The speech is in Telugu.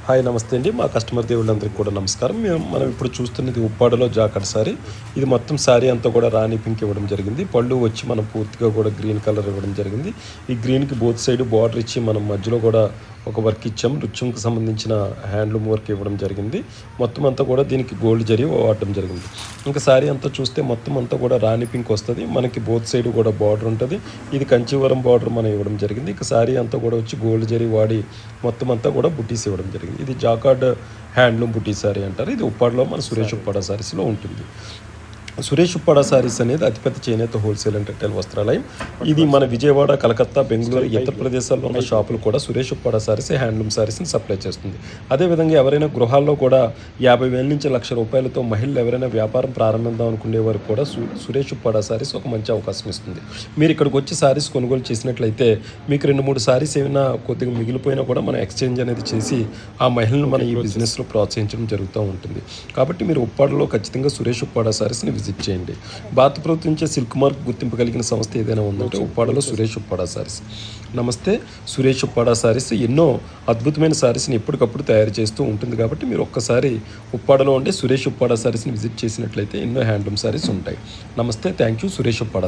హాయ్ నమస్తే అండి. మా కస్టమర్ దేవుళ్ళందరికీ కూడా నమస్కారం. మనం ఇప్పుడు చూస్తున్నది ఉప్పాడలో జాకెట్ సారీ. ఇది మొత్తం సారీ అంతా కూడా రాణి పింక్ ఇవ్వడం జరిగింది. పళ్ళు వచ్చి మనం పూర్తిగా కూడా గ్రీన్ కలర్ ఇవ్వడం జరిగింది. ఈ గ్రీన్కి బోత్ సైడ్ బార్డర్ ఇచ్చి మనం మధ్యలో కూడా ఒక వర్క్ ఇచ్చాం. రుచుంకి సంబంధించిన హ్యాండ్లూమ్ వర్క్ ఇవ్వడం జరిగింది. మొత్తం అంతా కూడా దీనికి గోల్డ్ జరీ వాడటం జరిగింది. ఇంకా సారీ అంతా చూస్తే మొత్తం అంతా కూడా రాణి పింక్ వస్తుంది. మనకి బోత్ సైడ్ కూడా బార్డర్ ఉంటుంది. ఇది కంచీవరం బార్డర్ మనం ఇవ్వడం జరిగింది. ఇక సారీ అంతా కూడా వచ్చి గోల్డ్ జరీ వాడి మొత్తం అంతా కూడా బుటీస్ ఇవ్వడం జరిగింది. ఇది జాకార్డ్ హ్యాండ్లూమ్ బుటీ సారీ అంటారు. ఇది ఉప్పాడలో మన సురేష్ ఉప్పాడ సారీస్లో ఉంటుంది. సురేష్ ఉప్పాడ సారీస్ అనేది అతిపెద్ద చేనేత హోల్సేల్ అండ్ రిటైల్ వస్త్రాలయం. ఇది మన విజయవాడ, కలకత్తా, బెంగళూరు, ఇతర ప్రదేశాల్లో ఉన్న షాపులు కూడా సురేష్ ఉప్పాడ సారీస్ హ్యాండ్లూమ్ సారీస్ని సప్లై చేస్తుంది. అదేవిధంగా ఎవరైనా గృహాల్లో కూడా 50,000 నుంచి ₹1,00,000 మహిళలు ఎవరైనా వ్యాపారం ప్రారంభిద్దాం అనుకునే వారికి కూడా సురేష్ ఉప్పాడ సారీస్ ఒక మంచి అవకాశం ఇస్తుంది. మీరు ఇక్కడికి వచ్చి సారీస్ కొనుగోలు చేసినట్లయితే మీకు 2-3 సారీస్ ఏమైనా కొద్దిగా మిగిలిపోయినా కూడా మనం ఎక్స్చేంజ్ అనేది చేసి ఆ మహిళలను మన ఈ బిజినెస్లో ప్రోత్సహించడం జరుగుతూ ఉంటుంది. కాబట్టి మీరు ఉప్పాడలో ఖచ్చితంగా సురేష్ ఉప్పాడ సారీస్ని విజిట్ చేయండి. భారత ప్రభుత్వం నుంచి సిల్క్ మార్క్ గుర్తింపు కలిగిన సంస్థ ఏదైనా ఉందంటే ఉప్పాడలో సురేష్ ఉప్పాడ సారీస్. నమస్తే. సురేష్ ఉప్పాడ సారీస్ ఎన్నో అద్భుతమైన సారీస్ని ఎప్పటికప్పుడు తయారు చేస్తూ ఉంటుంది. కాబట్టి మీరు ఒక్కసారి ఉప్పాడలో ఉండే సురేష్ ఉప్పాడ సారీస్ని విజిట్ చేసినట్లయితే ఎన్నో హ్యాండ్లూమ్ సారీస్ ఉంటాయి. నమస్తే. Thank you. సురేష్ ఉప్పాడ.